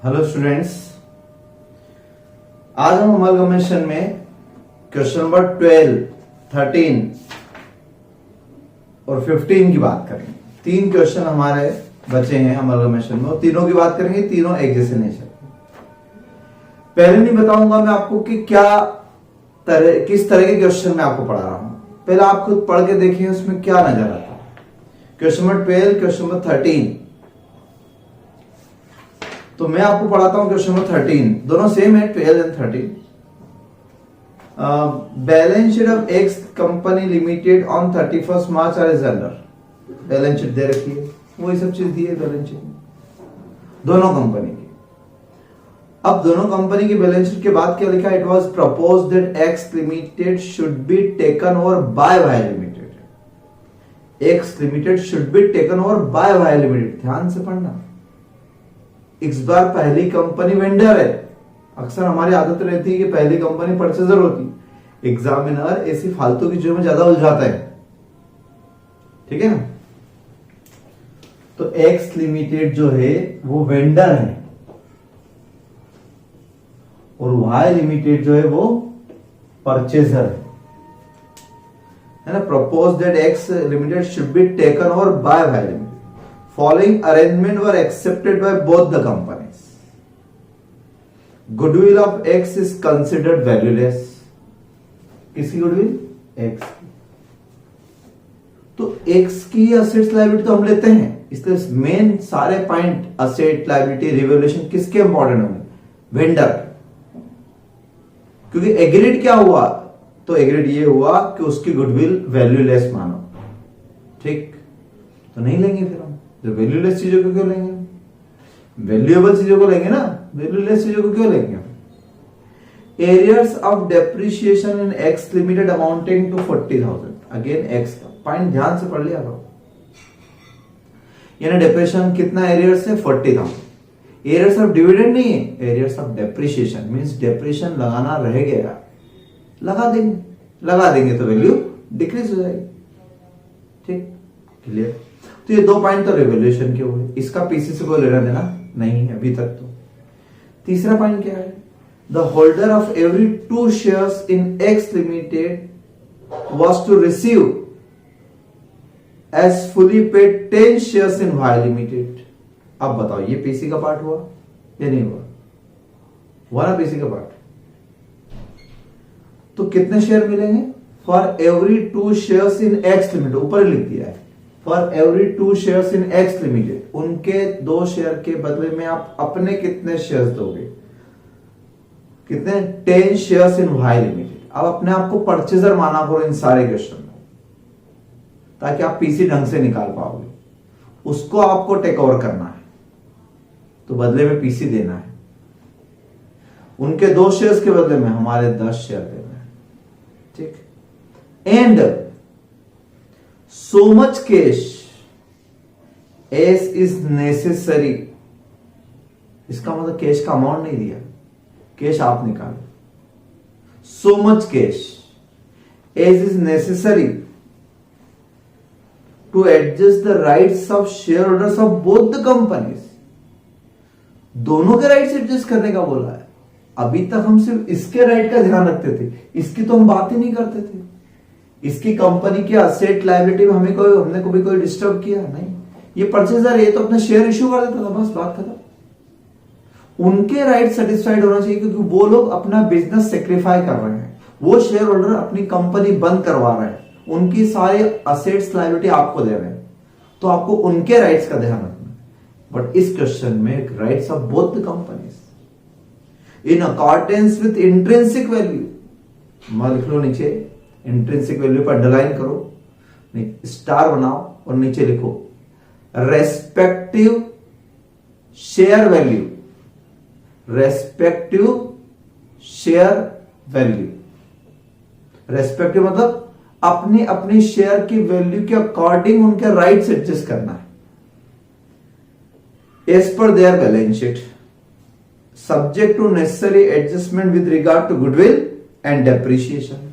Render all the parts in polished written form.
Hello students, आज हम amalgamation में क्वेश्चन नंबर 12, 13 और 15 की बात करेंगे। 3 क्वेश्चन हमारे बचे हैं अमलगमेशन में और तीनों की बात करेंगे। तीनों एक जैसे नेचर। पहले नहीं बताऊंगा मैं आपको कि किस तरह के क्वेश्चन मैं आपको पढ़ा रहा हूं। पहले आप खुद पढ़ के देखिए उसमें क्या नजर आता है। Question number 12, question number 13। तो मैं आपको पढ़ाता हूं क्वेश्चन नंबर 13। दोनों सेम है, 12 and 13। Balance sheet of X company limited on 31 March are is under. Balance sheet दे रखी है, वही सब चीज दी है बैलेंस शीट में दोनों कंपनी की। अब दोनों कंपनी की बैलेंस शीट के बाद क्या लिखा? It was proposed that X limited should be taken over by Y limited. X limited should be taken over by Y limited. ध्यान से पढ़ना। इस बार पहली कंपनी वेंडर है। अक्सर हमारी आदत रहती है कि पहली कंपनी परचेजर होती। एग्जामिनर ऐसी फालतू की चीजों में ज्यादा उलझाता है, ठीक है ना। तो एक्स लिमिटेड जो है वो वेंडर है और वाई लिमिटेड जो है वो परचेजर है ना। Propose that X limited should be taken over by Y limited. Following arrangement were accepted by both the companies. Goodwill of X is considered valueless. किसकी गुडविल? X की। तो X की assets liability तो हम लेते हैं, इसलिए मेन सारे पॉइंट असेट लायबिलिटी रिवैल्यूएशन किसके इंपॉर्टेंट होंगे? वेंडर। क्योंकि एग्रीड क्या हुआ? तो एग्रीड ये हुआ कि उसकी गुडविल वैल्यूलेस मानो, ठीक। तो नहीं लेंगे फिर हम। तो वैल्यूलेस चीजों को क्यों लेंगे? वैल्यूएबल चीजों को लेंगे ना, वैल्यूलेस चीजों को क्यों लेंगे? Arrears of depreciation in X limited amounting to 40,000। Again X का पॉइंट ध्यान से पढ़ लिया करो। यानी डेप्रिसिएशन कितना एरियर्स है? 40,000। एरियर्स ऑफ डिविडेंड नहीं है, arrears of depreciation means depreciation लगाना रह गया, लगा देंगे तो वैल्यू डिक्रीज हो जाएगी, ठीक। क्लियर। तो ये 2 पॉइंट तो रिवैल्यूएशन के हुए, इसका पीसी से कोई लेना देना नहीं है अभी तक। तो तीसरा पॉइंट क्या है? The holder of every 2 shares in X limited was to receive as fully paid 10 shares in Y limited. अब बताओ ये पीसी का पार्ट हुआ या नहीं हुआ ना पीसी का पार्ट। तो कितने शेयर मिलेंगे? For every 2 shares in X limited, ऊपर लिख दिया है। For every 2 shares in X limited, उनके 2 शेयर के बदले में आप अपने कितने शेयर्स दोगे? कितने? 10 शेयर्स इन वाई लिमिटेड। अब अपने आप को परचेजर माना करो इन सारे क्वेश्चन में, ताकि आप पीसी ढंग से निकाल पाओगे। उसको आपको टेक ओवर करना है, तो बदले में पीसी देना है। उनके 2 शेयर्स के बदले में हमारे 10 शेयर देना है, ठीक। And so much cash as is necessary। इसका मतलब कैश का अमाउंट नहीं दिया, कैश आप निकालो। so much cash as is necessary to adjust the rights of shareholders of both the companies। दोनों के राइट्स एडजस्ट करने का बोला है। अभी तक हम सिर्फ इसके राइट का ध्यान रखते थे, इसकी तो हम बात ही नहीं करते थे। इसकी कंपनी के असेट लायबिलिटी में हमने कभी कोई डिस्टर्ब किया नहीं। ये परचेजर ये तो अपना शेयर इश्यू कर देता था, बस बात खत्म। उनके राइट सेटिस्फाइड होना चाहिए, क्योंकि वो लोग अपना बिजनेस सेक्रीफाई कर रहे हैं। वो शेयर होल्डर अपनी कंपनी बंद करवा रहे हैं, उनकी सारे असेट्स लायबिलिटी आपको दे रहे हैं, तो आपको उनके राइट्स का ध्यान रखना है। बट इस क्वेश्चन में rights of both the companies in accordance with intrinsic value. लिख लो नीचे, इंट्रिंसिक वैल्यू पर अंडरलाइन करो, स्टार बनाओ और नीचे लिखो respective share value. Respective share value, respective मतलब अपनी अपनी शेयर की वैल्यू के अकॉर्डिंग उनके राइट्स एडजस्ट करना है as per their balance sheet, subject to necessary adjustment with regard to goodwill and depreciation.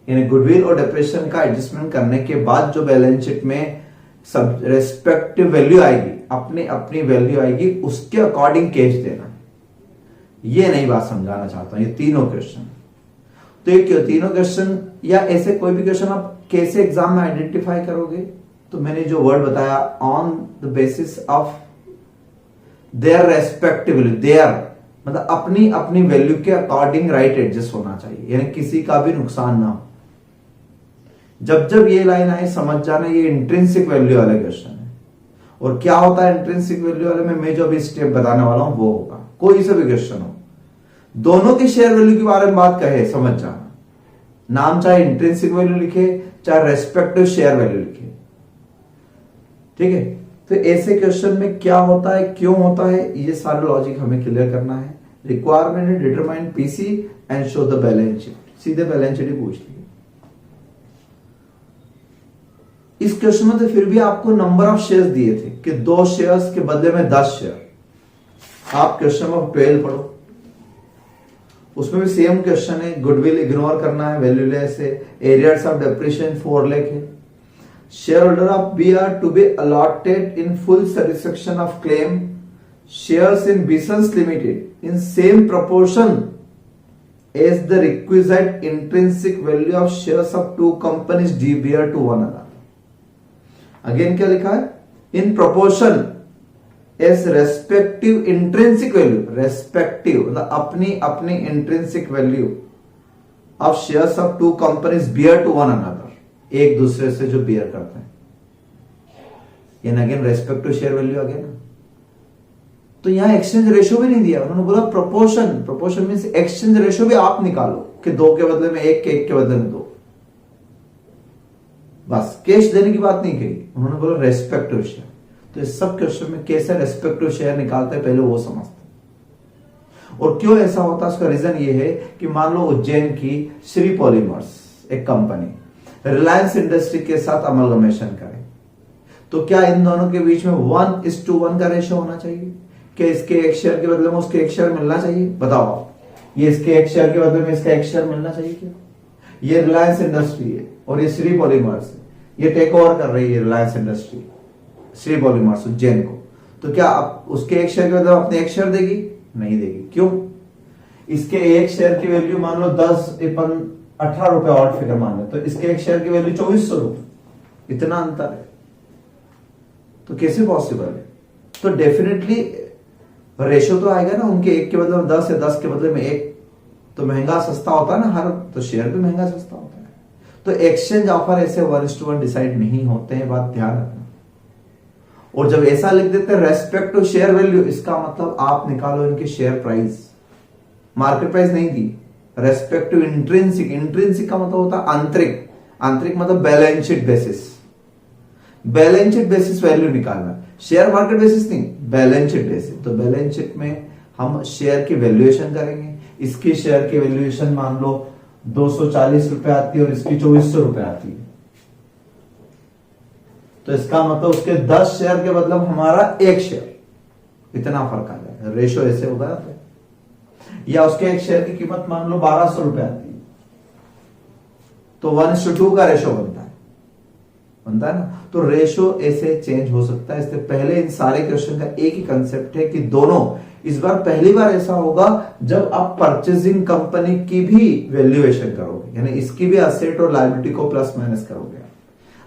यानी गुडविल और डेप्रिसिएशन का एडजस्टमेंट करने के बाद जो बैलेंस शीट में सब रेस्पेक्टिव वैल्यू आएगी, अपनी अपनी वैल्यू आएगी, उसके अकॉर्डिंग कैश देना। ये नई बात समझाना चाहता हूं, ये तीनों क्वेश्चन। तो ये तीनों क्वेश्चन या ऐसे कोई भी क्वेश्चन आप कैसे एग्जाम में आइडेंटिफाई करोगे? तो मैंने जो वर्ड बताया, on the basis of their respectively, their मतलब अपनी अपनी वैल्यू के अकॉर्डिंग राइट एडजस्ट होना चाहिए, यानी किसी का भी नुकसान ना हो। जब जब ये लाइन आए समझ जाना ये इंट्रिंसिक वैल्यू वाला क्वेश्चन है। और क्या होता है इंट्रिंसिक वैल्यू वाले में, मैं जो अभी स्टेप बताने वाला हूं वो होगा। कोई से भी क्वेश्चन हो, दोनों की शेयर वैल्यू के बारे में बात कहे समझ जाना, नाम चाहे इंट्रिंसिक वैल्यू लिखे चाहे रेस्पेक्टिव शेयर वैल्यू लिखे, ठीक है। तो ऐसे क्वेश्चन में क्या होता है, क्यों होता है, ये सारा लॉजिक हमें क्लियर करना है। रिक्वायरमेंट है determine PC and show the balance sheet, सीधे बैलेंस शीट ही पूछ ली। इस क्वेश्चन में तो फिर भी आपको नंबर ऑफ शेयर्स दिए थे कि 2 शेयर्स के बदले में 10 शेयर। आप क्वेश्चन नंबर 12 पढ़ो, उसमें भी सेम क्वेश्चन है, गुडविल इग्नोर करना है, वैल्यूलेस है, एरियर्स ऑफ डेप्रिसिएशन 4 लाख है, share holder of B R to be allotted in full satisfaction of claim shares in बिसंस limited in same proportion as the requisite intrinsic value of shares of 2 companies the bear to one another. Again क्या लिखा है, in proportion as respective intrinsic value, respective मतलब अपनी अपनी intrinsic value of shares of 2 companies bear to one another, एक दूसरे से जो बियर करते हैं, यानी again respective share value again. तो यहां एक्सचेंज रेशियो भी नहीं दिया, उन्होंने बोला proportion, proportion means exchange ratio भी आप निकालो कि 2 के बदले में 1 के 1 के बदले में 2, बस कैश देने की बात नहीं कही, उन्होंने बोला रेस्पेक्टिव शेयर। तो इस सब क्वेश्चन में कैसे रेस्पेक्टिव शेयर निकालते हैं पहले वो समझते हैं। और क्यों ऐसा होता है उसका रीजन ये है कि मान लो उज्जैन की श्री पॉलीमर्स एक कंपनी रिलायंस इंडस्ट्री के साथ अमलगमेशन करे, तो क्या इन दोनों के बीच में 1:1 का रेशियो होना चाहिए? क्या इसके 1 शेयर के बदले में उसके 1 शेयर मिलना चाहिए? बताओ आप, ये इसके 1 शेयर के बदले में इसका 1 शेयर मिलना चाहिए क्या? ये रिलायंस इंडस्ट्री है और ये श्री पॉलीमर्स है, ये टेक ओवर कर रही है रिलायंस इंडस्ट्री श्री पॉलीमर्स उज्जैन को, तो क्या आप उसके 1 शेयर के बदले अपने 1 शेयर देगी? नहीं देगी। क्यों? इसके 1 शेयर की वैल्यू मान लो 18 रुपए और फिगर मान लो, तो इसके 1 शेयर की वैल्यू 2400 रुपए, इतना अंतर है, तो कैसे पॉसिबल है? तो डेफिनेटली रेशियो तो आएगा ना, उनके 1 के बदले में 10 है, 10 के बदले में 1, तो महंगा सस्ता होता है ना हर, तो शेयर भी महंगा सस्ता होता है। तो एक्सचेंज ऑफर ऐसे 1:1 डिसाइड नहीं होते हैं, बात ध्यान रखना। और जब ऐसा लिख देते हैं रेस्पेक्ट टू शेयर वैल्यू, इसका मतलब आप निकालो इनके शेयर प्राइस, मार्केट प्राइस नहीं दी, रेस्पेक्ट टू इंट्रिंसिक, इंट्रिंसिक का मतलब होता है आंतरिक, आंतरिक मतलब balance sheet basis, balance sheet basis value निकालना, शेयर मार्केट बेसिस नहीं, बैलेंस शीट बेसिस। तो बैलेंस शीट में हम शेयर की वैल्यूएशन करेंगे, इसकी शेयर की वैल्यूएशन मान लो 240 रुपए आती है और इसकी 2400 रुपए आती है, तो इसका मतलब उसके 10 शेयर के मतलब हमारा 1 शेयर, इतना फर्क आ जाएगा, रेशियो ऐसे होगा ना। या उसके 1 शेयर की कीमत मान लो 1200 रुपए आती है, तो 1:2 का रेशियो बनता है ना। तो रेशियो ऐसे चेंज हो सकता है, इससे पहले इन सारे क्वेश्चन का एक ही कंसेप्ट है कि दोनों, इस बार पहली बार ऐसा होगा जब आप परचेजिंग कंपनी की भी वैल्यूएशन करोगे, यानी इसकी भी असेट और लायबिलिटी को प्लस माइनस करोगे।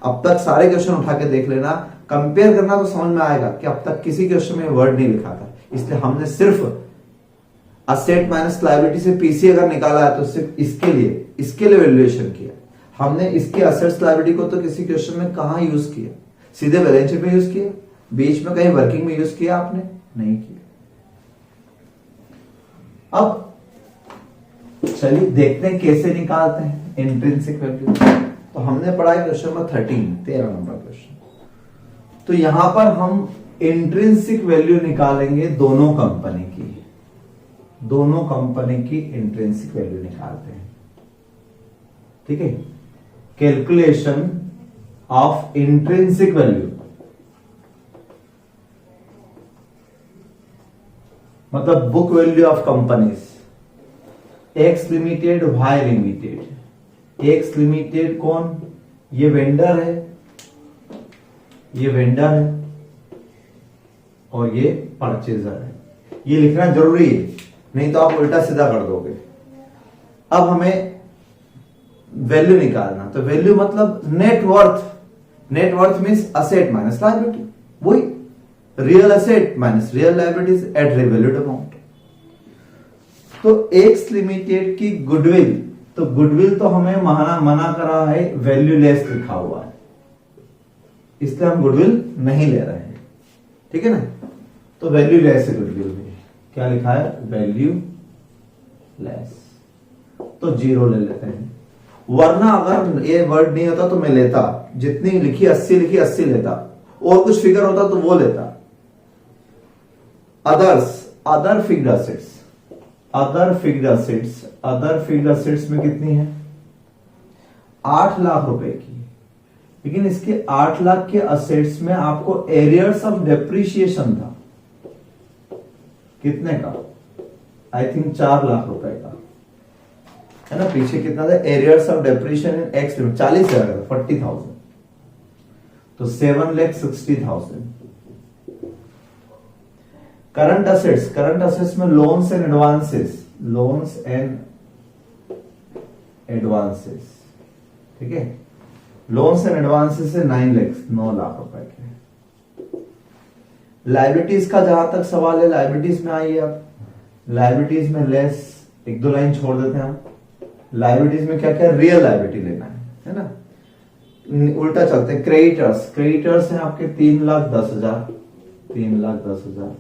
अब तक सारे क्वेश्चन उठा के देख लेना, कंपेयर करना तो समझ में आएगा कि अब तक किसी क्वेश्चन में वर्ड नहीं लिखा था, इसलिए हमने सिर्फ असेट माइनस लायबिलिटी से पीसी अगर निकाला है तो सिर्फ इसके लिए वैल्यूएशन किया हमने। इसके असेट्स लायबिलिटी को तो किसी क्वेश्चन में कहां यूज किया, सीधे बैलेंस शीट में यूज किया, बीच में कहीं वर्किंग में यूज किया आपने? नहीं किया। अब चलिए देखते हैं कैसे निकालते हैं इंट्रिंसिक वैल्यू। तो हमने पढ़ा है क्वेश्चन नंबर 13 नंबर क्वेश्चन। तो यहां पर हम इंट्रिंसिक वैल्यू निकालेंगे दोनों कंपनी की, दोनों कंपनी की इंट्रिंसिक वैल्यू निकालते हैं, ठीक है। कैलकुलेशन ऑफ इंट्रिंसिक वैल्यू मतलब book value of companies, X limited Y limited. X limited कौन? ये वेंडर है, ये वेंडर है और ये परचेजर है। ये लिखना जरूरी है नहीं तो आप उल्टा सीधा कर दोगे। अब हमें वैल्यू निकालना, तो वैल्यू मतलब net worth. Net worth means asset minus liability, वही real asset minus real liabilities at revalued amount. तो एक्स लिमिटेड की गुडविल, तो गुडविल तो हमें मना करा है, वैल्यू लेस लिखा हुआ है, इसलिए हम गुडविल नहीं ले रहे हैं, ठीक है ना। तो वैल्यू लेस है गुडविल में, क्या लिखा है, वैल्यू लेस, तो 0 ले लेते हैं। वरना अगर ये वर्ड नहीं होता तो मैं लेता, जितनी लिखी 80 लिखी 80 लेता, और कुछ फिगर होता तो वो लेता। Other fixed assets, other fixed assets में कितनी है, 8 लाख रुपए की, लेकिन इसके 8 लाख के असेट्स में आपको एरियर्स ऑफ डेप्रिशिएशन था, कितने का, आई थिंक 4 लाख रुपए का है ना। पीछे कितना था, arrears of depreciation in x limit 40,000 था, 40,000, तो 7,60,000। करंट असेट्स में लोन्स एंड एडवांसेस, ठीक है, लोन्स एंड एडवांसेस से 9 लाख रुपए के। लाइबिलिटीज का जहां तक सवाल है, लाइबिलिटीज में आइए आप, लाइबिलिटीज में लेस, 1-2 लाइन छोड़ देते हैं हम। लाइबिलिटीज में क्या क्या, रियल लाइबिलिटी लेना है ना। उल्टा चलते हैं, क्रेडिटर्स हैं आपके 3,10,000, 3,10,000।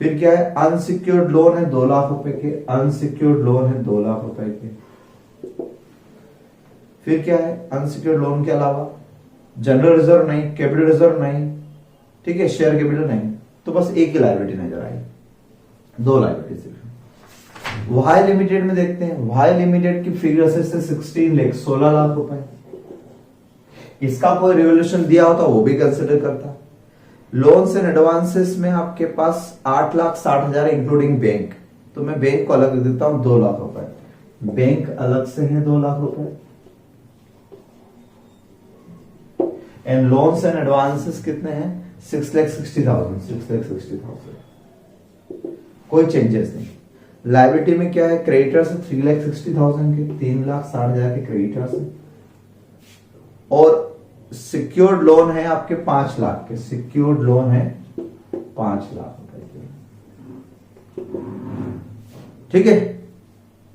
फिर क्या है, अनसिक्योर्ड लोन है 2 लाख रुपए के, अनसिक्योर्ड लोन है 2 लाख रुपए के। फिर क्या है, अनसिक्योर्ड लोन के अलावा जनरल रिजर्व नहीं, कैपिटल रिजर्व नहीं, ठीक है, शेयर कैपिटल नहीं, तो बस एक ही लायबिलिटी नजर आई, 2 लायबिलिटी सिर्फ। वाई लिमिटेड में देखते हैं, वाई लिमिटेड की फिगर से 16 लाख रुपए, इसका कोई रिवोल्यूशन दिया होता वो भी कंसिडर करता। लोन्स एंड एडवांसेस में आपके पास 8,60,000 इंक्लूडिंग बैंक, तो मैं बैंक को अलग देता हूं 2 लाख रुपए, बैंक अलग से है 2 लाख रुपए। एंड लोन्स एंड एडवांसेस कितने हैं, 6,60,000, कोई चेंजेस नहीं। लायबिलिटी में क्या है, क्रेडिटर्स 3,60,000 के, 3,60,000 के क्रेडिटर्स है, और सिक्योर्ड लोन है आपके 5 लाख के, सिक्योर्ड लोन है 5 लाख रुपए के, ठीक है,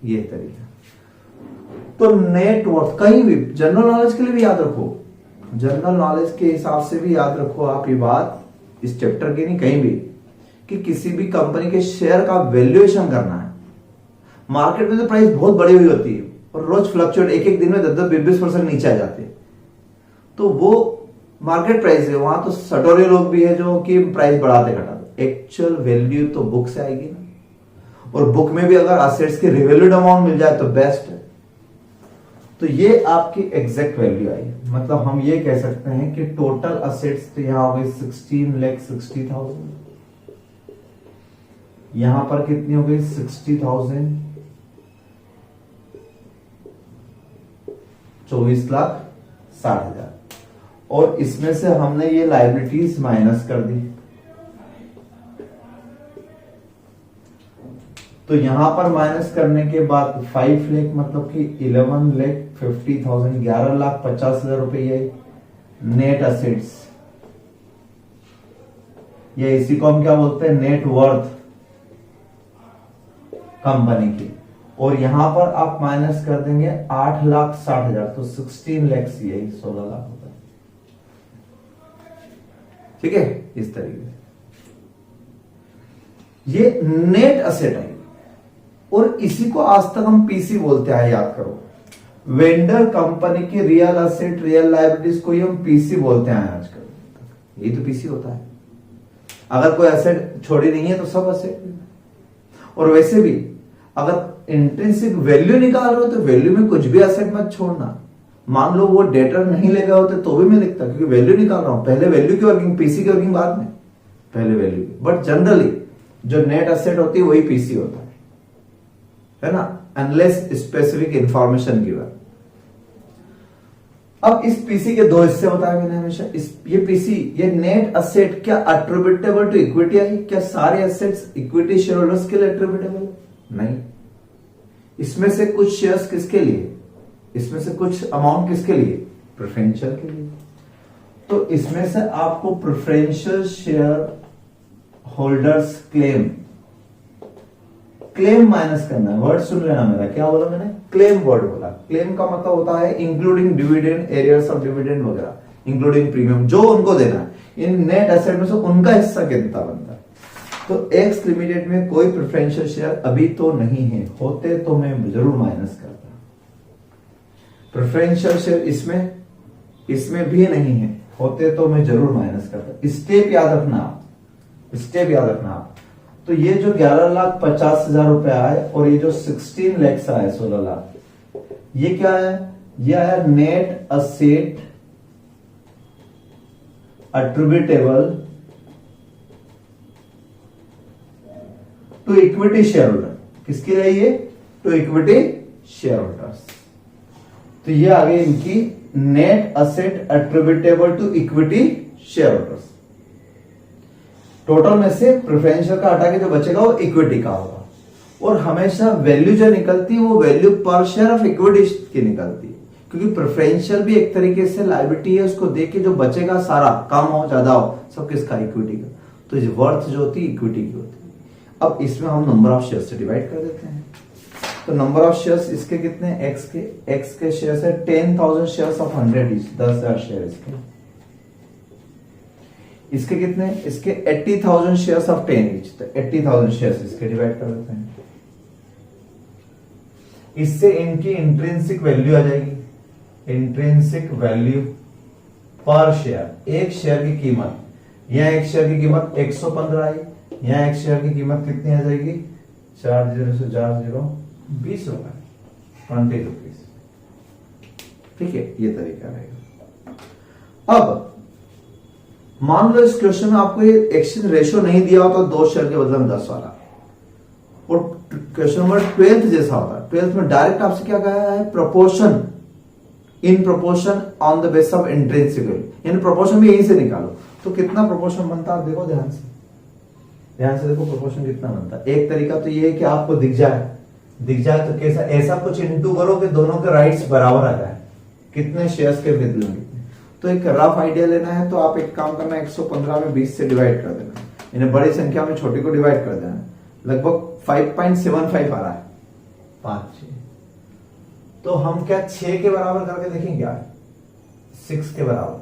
ये तरीका। तो नेटवर्थ कहीं भी, जनरल नॉलेज के लिए भी याद रखो, जनरल नॉलेज के हिसाब से भी याद रखो आप ये बात, इस चैप्टर की नहीं, कहीं भी, कि किसी भी कंपनी के शेयर का वैल्यूएशन करना है। मार्केट में तो प्राइस बहुत बड़ी हुई होती है और रोज फ्लक्चुएट, एक दिन में 10-20% नीचे आ जाते हैं, तो वो मार्केट प्राइस है, वहां तो सटोरे लोग भी है जो कि प्राइस बढ़ाते घटाते। एक्चुअल वैल्यू तो बुक से आएगी ना, और बुक में भी अगर असेट्स की रिवैल्यूड अमाउंट मिल जाए तो बेस्ट है। तो ये आपकी एग्जैक्ट वैल्यू आई, मतलब हम ये कह सकते हैं कि टोटल असेट्स तो यहां हो गई 16,60,000, यहां पर कितनी हो गई 60,000, 24,60,000, और इसमें से हमने ये लायबिलिटीज माइनस कर दी, तो यहां पर माइनस करने के बाद 5 लाख मतलब कि 11,50,000, 11,50,000 रुपए ये नेट असेट्स, या इसी को हम क्या बोलते हैं, नेट वर्थ कंपनी की। और यहां पर आप माइनस कर देंगे 8,60,000, तो 16 लाख, यही 16 लाख रुपए, ठीक है, इस तरीके से ये नेट असेट है। और इसी को आज तक हम पीसी बोलते हैं, याद करो, वेंडर कंपनी की रियल असेट, रियल लायबिलिटीज को ही हम पीसी बोलते हैं आजकल, यही तो पीसी होता है। अगर कोई असेट छोड़ी नहीं है तो सब असेट। और वैसे भी अगर इंट्रिंसिक वैल्यू निकाल रहे हो तो वैल्यू में कुछ भी असेट मत छोड़ना। मान लो वो डेटर नहीं ले गए होते तो भी मैं लिखता, क्योंकि वैल्यू निकाल रहा हूं, पहले वैल्यू की वर्किंग, पीसी की वर्किंग बाद में, पहले वैल्यू की। बट जनरली जो नेट असेट होती है वही पीसी होता है ना, अनलेस स्पेसिफिक इंफॉर्मेशन गिवन। अब इस पीसी के दो हिस्से होता है मैंने हमेशा, ये पीसी, ये नेट असेट क्या अट्रिब्यूटेबल टू इक्विटी आई? क्या सारे एसेट्स इक्विटी शेयर होल्डर्स के लिए अट्रिब्यूटेबल? नहीं। इसमें से कुछ शेयर्स किसके लिए, इसमें से कुछ अमाउंट किसके लिए? प्रेफरेंशियल के लिए। तो इसमें से आपको preferential share holders claim minus करना है। वर्ड सुन लेना मेरा, क्या बोला मैंने? क्लेम वर्ड बोला। क्लेम का मतलब होता है including dividend, arrears of dividend वगैरह, इंक्लूडिंग प्रीमियम, जो उनको देना है। इन नेट एसेट में से उनका हिस्सा कितना बनता है। तो एक्स लिमिटेड में कोई प्रेफरेंशियल शेयर अभी तो नहीं है, होते तो मैं जरूर माइनस करता। प्रेफरेंशियल शेयर इसमें भी नहीं है, होते तो मैं जरूर माइनस करता। स्टेप याद रखना आप। तो ये जो 11,50,000 रुपए आए और ये जो 16 lakhs आए, 16 लाख, ये क्या है? ये है net asset attributable to equity share holder. किसके लिए ये? To equity share holders. तो ये आ गई इनकी net asset attributable to equity share holders. Total में से प्रेफरेंशियल का हटा के जो बचेगा वो इक्विटी का होगा। और हमेशा वैल्यू जो निकलती है वो वैल्यू पर शेयर ऑफ इक्विटी की निकलती है, क्योंकि प्रेफरेंशियल भी एक तरीके से लायबिलिटी है, उसको देख के जो बचेगा सारा, कम हो ज्यादा हो, सब किसका? इक्विटी का। तो वर्थ जो होती है इक्विटी की होती है। अब इसमें हम नंबर ऑफ शेयर से डिवाइड कर देते हैं। तो नंबर ऑफ शेयर्स इसके कितने? एक्स के शेयर्स है 10,000 शेयर्स ऑफ 100 ईच, 10,000 शेयर इसके कितने? इसके 80,000 शेयर्स ऑफ 10 ईच, तो 80,000 शेयर्स इसके डिवाइड कर देते हैं। इससे इनकी इंट्रिंसिक वैल्यू आ जाएगी। इंट्रिंसिक वैल्यू पर शेयर, एक शेयर की कीमत, यहां एक शेयर की कीमत 115 आई, यहां एक शेयर की कीमत कितनी आ जाएगी? 40 से 40 20 रुपए, 20 रुपीज। ठीक है, ये तरीका रहेगा। अब मान लो इस क्वेश्चन में आपको ये एक्सचेंज रेशियो नहीं दिया होता, 2 शेयर के बदले में 10 वाला, और क्वेश्चन नंबर 12 जैसा होता है। 12 में डायरेक्ट आपसे क्या कहा है? Proportion, in proportion on the base of intrinsic value, यानी प्रोपोर्शन भी यहीं से निकालो। तो कितना प्रोपोर्शन बनता है आप देखो, ध्यान से देखो प्रोपोर्शन कितना बनता है। एक तरीका तो ये है कि आपको दिख जाए तो कैसा, ऐसा कुछ इंटू करो कि दोनों के राइट्स बराबर आ जाए, कितने शेयर्स के बदले में। तो एक रफ आइडिया लेना है तो आप एक काम करना, 115 में 20 से डिवाइड कर देना, इन्हें बड़ी संख्या में छोटी को डिवाइड कर देना। लगभग 5.75 आ रहा है, 5-6। तो हम क्या 6 के बराबर करके देखें क्या? 6 के बराबर,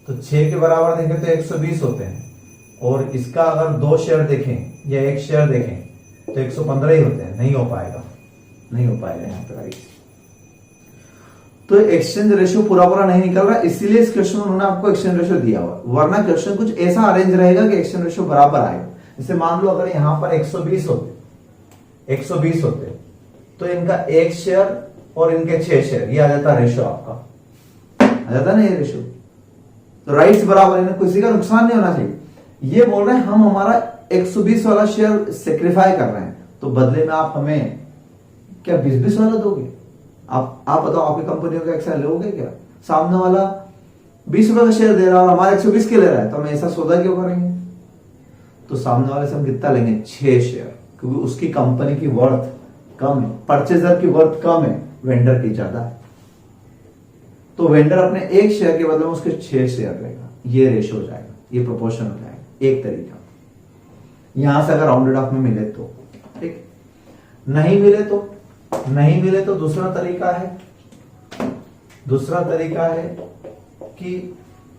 तो 6 के बराबर देखें तो 120 होते हैं, और इसका अगर 2 शेयर देखें या 1 शेयर देखें तो 115 ही होते हैं। नहीं हो पाएगा यहाँ पे राइट। तो एक्सचेंज रेशियो पूरा नहीं निकल रहा, इसीलिए इस क्वेश्चन में उन्होंने आपको एक्सचेंज रेशियो दिया हुआ, वरना क्वेश्चन कुछ ऐसा अरेंज रहेगा कि एक्सचेंज रेशियो बराबर आएगा। जैसे मान लो अगर यहां पर 120 होते तो इनका 1 शेयर और इनके 6 शेयर, ये आ जाता रेशियो, आपका आ जाता ना ये रेशियो। तो राइट्स बराबर, इन्हें किसी का नुकसान नहीं होना चाहिए। ये बोल रहे हैं हम हमारा 120 वाला शेयर सेक्रीफाई कर रहे हैं, तो बदले में आप हमें क्या 20-20 वाला दोगे? आप बताओ, आपकी कंपनियों का एक्सेल लोगे क्या? सामने वाला 20 रुपए का शेयर दे रहा है और हमारा 120 के ले रहा है, तो हम ऐसा सौदा क्यों करेंगे? तो सामने वाले से हम कितना लेंगे? 6 शेयर, क्योंकि उसकी कंपनी की वर्थ कम है, परचेजर की वर्थ कम है, वेंडर की ज्यादा है। तो वेंडर अपने 1 शेयर के बदले में उसके 6 शेयर लेगा, ये रेशियो हो जाएगा, ये प्रोपोर्शन हो जाएगा। एक तरीका, यहां से अगर राउंडेड ऑफ में मिले तो ठीक, नहीं मिले तो दूसरा तरीका है कि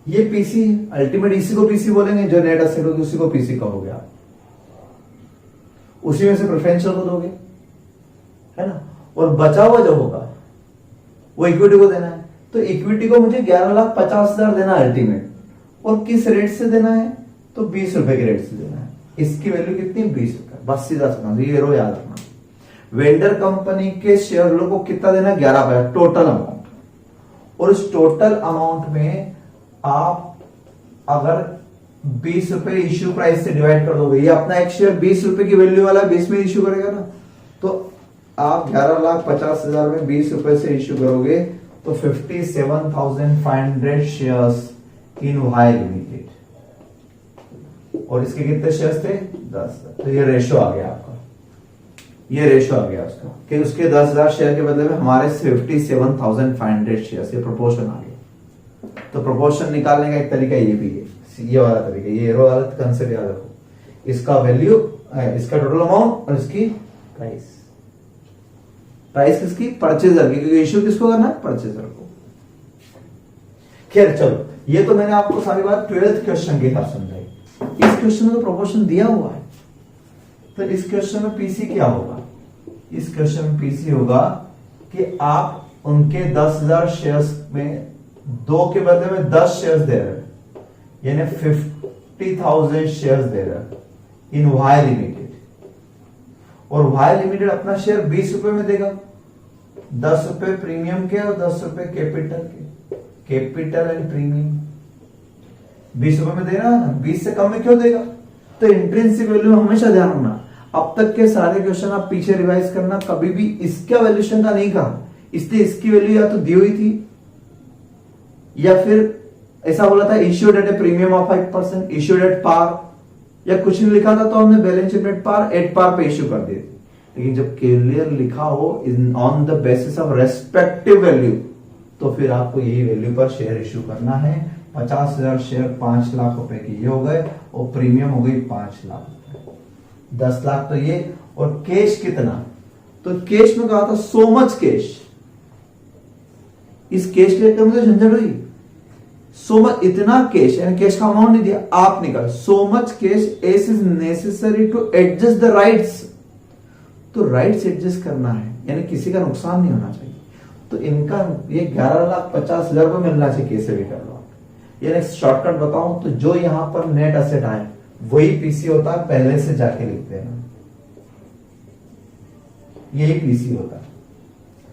ये पीसी है, अल्टीमेट इसी को पीसी बोलेंगे, जो नेट एसेट होगी उसी को पीसी कहोगे आप, उसी में से प्रेफरेंशियल को दोगे, है ना। और बचा हुआ जो होगा वो इक्विटी को देना है। तो इक्विटी को मुझे 11,50,000 देना अल्टीमेट, और किस रेट से देना है? तो 20 रुपए के रेट से देना है। इसकी वैल्यू कितनी? 20 रुपए, बस सीधा समझ, ये रो याद रखना। वेंडर कंपनी के शेयर होल्डर को कितना देना? 11 टोटल अमाउंट, और इस टोटल अमाउंट में आप अगर 20 रुपए इश्यू प्राइस से डिवाइड कर दोगे, ये अपना एक शेयर 20 रुपए की वैल्यू वाला 20 में इश्यू करेगा ना, तो आप 11,50,000 में 20 रुपए से इश्यू करोगे तो 57,500 शेयर्स इन वाई लिमिटेड, और इसके कितने शेयर्स थे? 10। तो ये रेशो आ गया आपका, ये रेशो आ गया उसका कि उसके 10,000 शेयर के बदले में हमारे 57,500 शेयर्स, ये प्रोपोर्शन आ गया। तो प्रोपोर्शन निकालने का एक तरीका ये भी है, ये वाला तरीका, ये एरो वाला कंसेप्ट याद रखो। इसका वैल्यू, इसका टोटल अमाउंट और इसकी प्राइस। प्राइस किसकी? परचेजर की, क्योंकि इश्यू किसको करना है? परचेजर को। खैर चलो, ये तो मैंने आपको सारी बात 12th क्वेश्चन के हिसाब से समझाई। इस क्वेश्चन में तो प्रोपोर्शन दिया हुआ है, तो इस क्वेश्चन में पीसी क्या होगा? इस क्वेश्चन में पीसी होगा कि आप उनके 10,000 शेयर्स में 2 के बदले में 10 शेयर्स दे रहे हैं, यानी 50,000 शेयर्स दे रहे हैं इन वाई लिमिटेड, और वाई लिमिटेड अपना शेयर 20 रुपए में देगा। 10 रुपए प्रीमियम के और 10 रुपए कैपिटल के, कैपिटल एंड प्रीमियम 20 रुपए में दे रहा है ना, 20 से कम में क्यों देगा? तो इंट्रिंसिक वैल्यू में हमेशा ध्यान रखना, अब तक के सारे क्वेश्चन आप पीछे रिवाइज करना, कभी भी इसका वैल्यूएशन का नहीं कहा, इसलिए इसकी वैल्यू या तो दी हुई थी या फिर ऐसा बोला था issued at a premium of 5%, issued at par, या कुछ नहीं लिखा था तो हमने बैलेंस शीट एट पार पे इश्यू कर दिए। लेकिन जब क्लियर लिखा हो on the basis of respective value, तो फिर आपको यही वैल्यू पर शेयर इश्यू करना है। 50,000 शेयर 5 लाख रुपए की ये हो गए, और प्रीमियम हो गई 5 लाख रुपए, 10 लाख तो ये, और कैश कितना? तो कैश में कहा था सो मच कैश, इस कैश के लिए मुझे झंझट हुई। सो मच, इतना कैश, यानी कैश का अमाउंट नहीं दिया, आप निकाल so much cash as is necessary to adjust the rights. तो राइट्स एडजस्ट करना है, यानी किसी का नुकसान नहीं होना चाहिए। तो इनका ये 11,50,000 रुपए मिलना चाहिए, कैसे भी कर लो आप। यानी शॉर्टकट बताऊं तो जो यहां पर नेट असेट आए वही पीसी होता है, पहले से जाके लिखते हैं, यही पीसी होता है।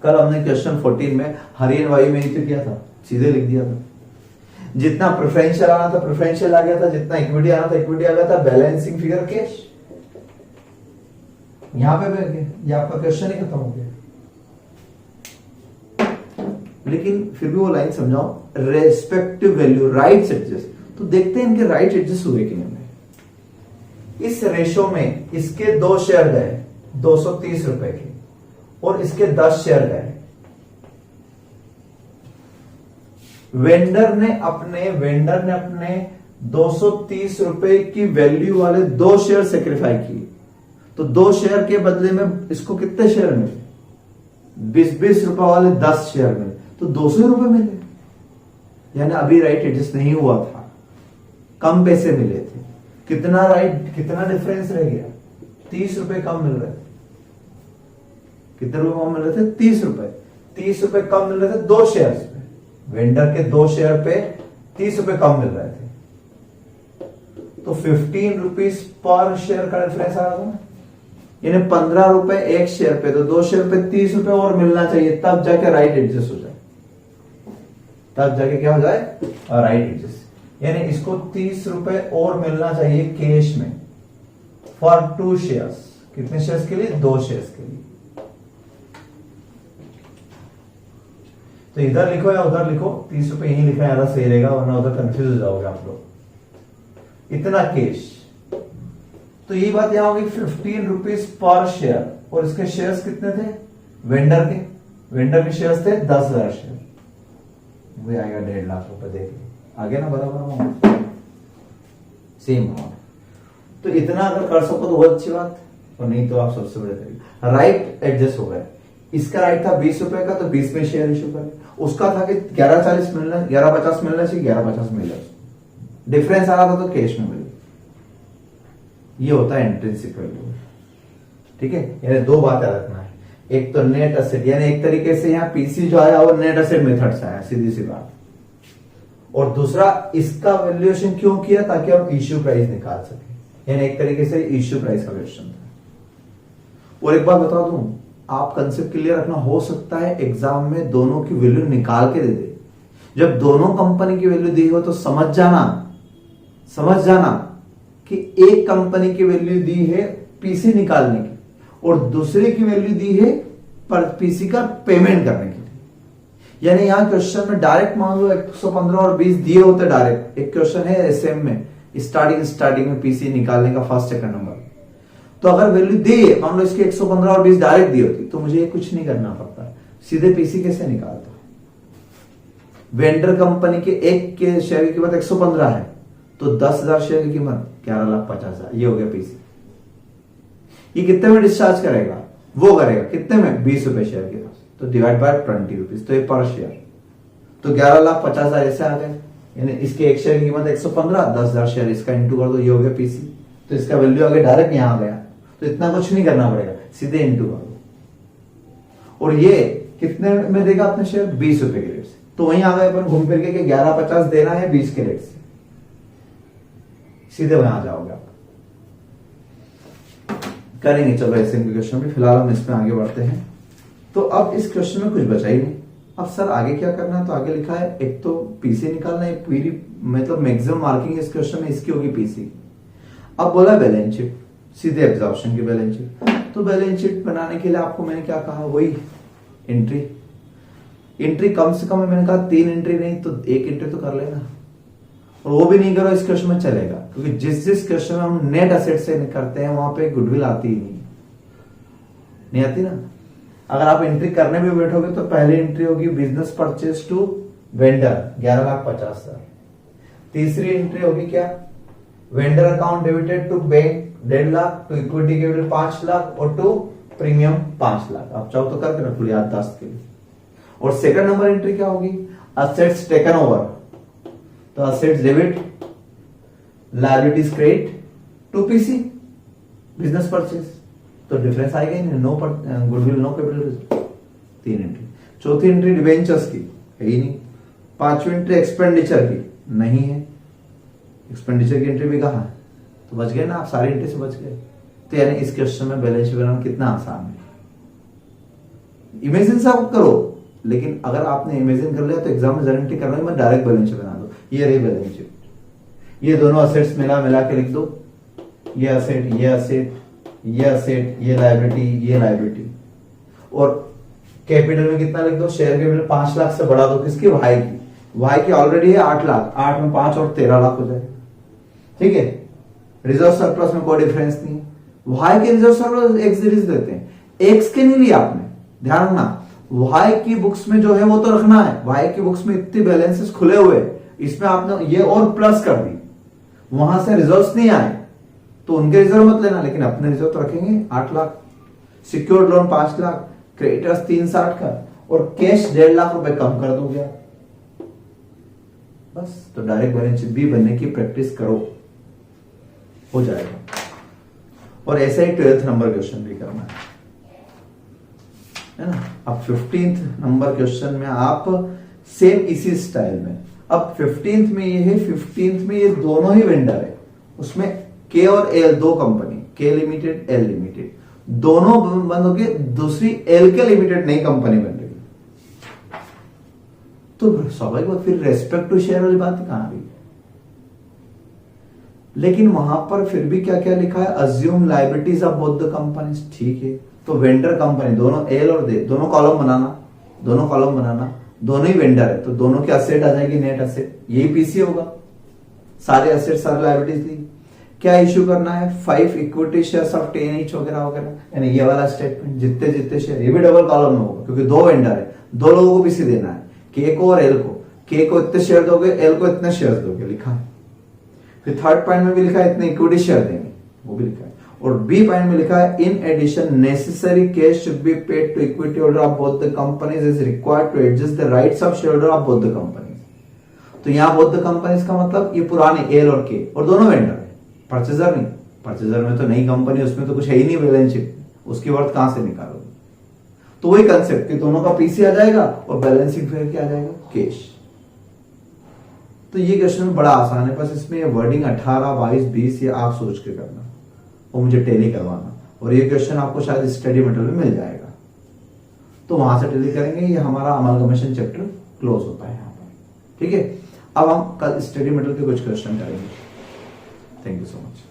कल हमने क्वेश्चन 14 में हरियन वाई में नीचे किया था, सीधे लिख दिया था। जितना प्रेफरेंशियल आना था प्रेफरेंशियल आ गया था, जितना इक्विटी आना था इक्विटी आ गया था, बैलेंसिंग फिगर कैश यहां पे बैठ गया, ये आपका क्वेश्चन ही खत्म हो गया। लेकिन फिर भी वो लाइन समझाओ, रेस्पेक्टिव वैल्यू राइट्स एडजस्ट, तो देखते हैं इनके राइट एडजस्ट हुए कि नहीं। इस रेशो में इसके 2 शेयर गए 230 रुपए के, और इसके 10 शेयर गए। वेंडर ने अपने 230 रुपए की वैल्यू वाले 2 शेयर सेक्रीफाई किए, तो 2 शेयर के बदले में इसको कितने शेयर मिले? 20-20 रुपए वाले 10 शेयर मिले, तो 200 रुपए मिले, यानी अभी राइट एडजस्ट नहीं हुआ था, कम पैसे मिले थे। कितना डिफरेंस रह गया? 30 रुपए कम मिल रहे थे। कितने रुपए कम मिल रहे थे? 30 रुपए। 30 रुपए कम मिल रहे थे 2 शेयर पे, वेंडर के 2 शेयर पे 30 रुपए कम मिल रहे थे, तो 15 रुपीज पर शेयर का डिफरेंस आ रहा था, यानी 15 रुपए एक शेयर पे, तो 2 शेयर पे 30 रुपए और मिलना चाहिए, तब जाके राइट एडजस्ट हो जाए, तब जाके क्या हो जाए? Right adjust. यानी इसको 30 रुपए और मिलना चाहिए कैश में फॉर 2 शेयर्स। कितने शेयर्स के लिए? 2 शेयर्स के लिए। तो इधर लिखो या उधर लिखो, 30 रुपए यहीं लिखना ज्यादा सही रहेगा, वरना उधर कंफ्यूज हो जाओगे आप लोग। इतना कैश, तो यही बात यहां होगी 15 रुपीज पर शेयर, और इसके शेयर्स कितने थे? वेंडर के शेयर्स थे 10,000 शेयर, वो आएगा 1.5 लाख रुपए। देख आगे ना बराबर अमाउंट, सेम अमाउंट। तो इतना अगर कर सको तो बहुत अच्छी बात, और नहीं तो आप सबसे बड़े तरीके राइट एडजस्ट हो गए। इसका राइट था 20 रुपए का, तो 20 में शेयर इशू करें। उसका था कि 11.40 मिलना, 11.50 मिलना चाहिए, 11.50 मिला, डिफरेंस आ रहा था तो कैश में मिले। ये होता है इंट्रिंसिक वैल्यू। ठीक है, यानी 2 बातें रखना है, एक तो नेट असेट, यानी एक तरीके से यहाँ पीसी जो आया वो नेट असेट मेथड से आया, सीधी सी बात। और दूसरा, इसका वैल्यूएशन क्यों किया? ताकि हम इश्यू प्राइस निकाल सके, यानी एक तरीके से इश्यू प्राइस का क्वेश्चन था। और एक बात बता दूं, आप कंसेप्ट क्लियर रखना, हो सकता है एग्जाम में दोनों की वैल्यू निकाल के दे दे। जब दोनों कंपनी की वैल्यू दी हो तो समझ जाना कि एक कंपनी की वैल्यू दी है पीसी निकालने की, और दूसरे की वैल्यू दी है पर पीसी का पेमेंट करने के लिए। यानी यहाँ क्वेश्चन में डायरेक्ट मान लो 115 और 20 दिए होते डायरेक्ट। एक क्वेश्चन है एसएम में स्टार्टिंग में पीसी निकालने का फर्स्ट सेकंड नंबर, तो अगर वैल्यू दे मान लो इसके 115 और 20 डायरेक्ट दी होती तो मुझे कुछ नहीं करना पड़ता, सीधे पीसी कैसे निकालता। वेंडर कंपनी के एक के शेयर की कीमत 115 है तो 10,000 शेयर की कीमत 11,50,000, ये हो गया पीसी। ये कितने में डिस्चार्ज करेगा, वो करेगा कितने में 20 रुपए शेयर के पास, तो डिवाइड बाय 20 रुपीज, तो ये पर शेयर, तो 11,50,000 ऐसे आ गए। यानी इसके एक शेयर की कीमत 115, 10,000 शेयर इसका इंटू कर दो, ये हो गया पीसी। तो इसका वैल्यू आगे डायरेक्ट यहां आ गया, तो इतना कुछ नहीं करना पड़ेगा, सीधे इंटू कर दो। और ये कितने में देगा अपने शेयर 20 रुपए के रेट से, तो वहीं आ गए अपन घूम फिर के 11,50 देना है 20 के रेट से, सीधे वहां जाओगे आप। करेंगे चलो ऐसे क्वेश्चन भी, फिलहाल हम इसमें आगे बढ़ते हैं। तो अब इस क्वेश्चन में कुछ बचा ही नहीं। अब सर आगे क्या करना है, तो आगे लिखा है एक तो पीसी निकालना है, पूरी मतलब मैक्सिमम मार्किंग इस क्वेश्चन में इसकी होगी पीसी। अब बोला बैलेंस शीट, सीधे एब्जॉर्प्शन की बैलेंस शीट। तो बैलेंस शीट बनाने के लिए आपको मैंने क्या कहा, वही एंट्री कम से कम मैंने कहा 3 एंट्री नहीं तो 1 एंट्री तो कर लेना, और वो भी नहीं करो इस क्वेश्चन में चलेगा, क्योंकि जिस क्वेश्चन में हम नेट एसेट से करते हैं वहां पे गुडविल आती ही नहीं आती ना। अगर आप एंट्री करने भी बैठोगे तो पहली एंट्री होगी बिजनेस परचेज टू वेंडर 11,50,000, तीसरी एंट्री होगी क्या, vendor account debited to bank 1.5 lakh, to equity capital 5 lakh और टू प्रीमियम 5 लाख। आप चाहो तो करके रख लो याददाश्त के लिए। और सेकंड नंबर एंट्री क्या होगी, असेट्स टेकन ओवर, तो assets debit, liabilities credit to PC business purchase, तो डिफरेंस आएगा ही नहीं, no goodwill no capital, 3 entry. चौथी एंट्री डिबेंचर्स की है ही नहीं। पांचवी एंट्री एक्सपेंडिचर की नहीं है, एक्सपेंडिचर की एंट्री भी कहा है, तो बच गए ना आप, सारी एंट्री से बच गए। तो यानी इस क्वेश्चन में बैलेंस शीट बनाना कितना आसान है। इमेजिन से आप करो, लेकिन अगर आपने इमेजिन कर लिया तो एग्जाम में गारंटी करना है मैं डायरेक्ट बैलेंस शीट बना दो। ये रही बैलेंस शीट, ये दोनों असेट्स मिला के लिख दो, ये असेट ये असेट ये असेट, ये लायबिलिटी, और कैपिटल में कितना लिख दो, शेयर कैपिटल 5 लाख से बढ़ा दो, किसकी, वाई की ऑलरेडी है 8 लाख, 8 में 5 और 13 लाख हो जाएगा, ठीक है। रिजर्व सरप्लस में कोई डिफरेंस नहीं है, वाई के रिजर्व सरप्लस एक्स सीरीज देते हैं, एक्स के नहीं लिया आपने, ध्यान रखना। वाई की बुक्स में जो है वो तो रखना है, वाई की बुक्स में इतने बैलेंसेस खुले हुए, इसमें आपने ये और प्लस कर दी, वहां से रिजर्व्स नहीं आए तो उनके रिजर्व मत लेना, लेकिन अपने रिजर्व तो रखेंगे 8 lakh, secured loan 5 lakh, creditors 360 का, और कैश 1.5 लाख रुपए कम कर दोगे आप, बस। तो डायरेक्ट बैलेंस शीट भी बनने की प्रैक्टिस करो, हो जाएगा। और ऐसा ही 12th नंबर क्वेश्चन भी करना है ना। अब 15th नंबर क्वेश्चन में आप सेम इसी स्टाइल में, अब 15th में ये है, 15th में ये दोनों ही वेंडर है, उसमें के और एल दो कंपनी, के लिमिटेड एल लिमिटेड, दोनों बंद होके दूसरी एल के लिमिटेड नई कंपनी बन रही, तो स्वाभाविक बात फिर रेस्पेक्ट टू शेयर वाली बात कहां रही। लेकिन वहां पर फिर भी क्या क्या लिखा है, assume liabilities of both the companies, ठीक है। तो वेंडर कंपनी दोनों एल और दे, दोनों कॉलम बनाना, दोनों ही वेंडर है, तो दोनों की असेट आ जाएगी नेट असेट, यही पीसी होगा, सारे असेट सारे लायबिलिटीज ली। क्या इश्यू करना है, 5 इक्विटी शेयर्स ऑफ 10 ईच वगैरह वगैरह, यानी ये वाला स्टेटमेंट, जितने शेयर, ये भी डबल कॉलम में होगा क्योंकि 2 वेंडर है, 2 लोगों को पीसी देना है, के को और एल को, के को इतने शेयर दोगे, एल को इतने शेयर दोगे, लिखा है। फिर थर्ड पॉइंट में भी लिखा है इतने इक्विटी शेयर देंगे, वो भी लिखा है। और बी पॉइंट में लिखा है in addition necessary cash should be paid to equity holder of both the companies is required to adjust the rights of share holder of both the companies. तो यहां बोथ द कंपनीज का मतलब ये पुराने L और के, और दोनों वेंडर है, परचेजर नहीं, परचेजर में तो नई कंपनी, उसमें तो कुछ है ही नहीं बैलेंस शीट, उसकी वर्थ कहां से निकालोगे। तो वही कंसेप्ट कि दोनों का पीसी आ जाएगा और बैलेंस शीट फिर क्या आ जाएगा, कैश। तो ये क्वेश्चन बड़ा आसान है, बस इसमें वर्डिंग 18, 22, 20 ये आप सोच के करना और मुझे टैली करवाना, और ये क्वेश्चन आपको शायद स्टडी मटेरियल में मिल जाएगा, तो वहां से टैली करेंगे। ये हमारा अमालगमेशन चैप्टर क्लोज होता है यहाँ पर, ठीक है। अब हम कल स्टडी मटेरियल के कुछ क्वेश्चन करेंगे। Thank you so much.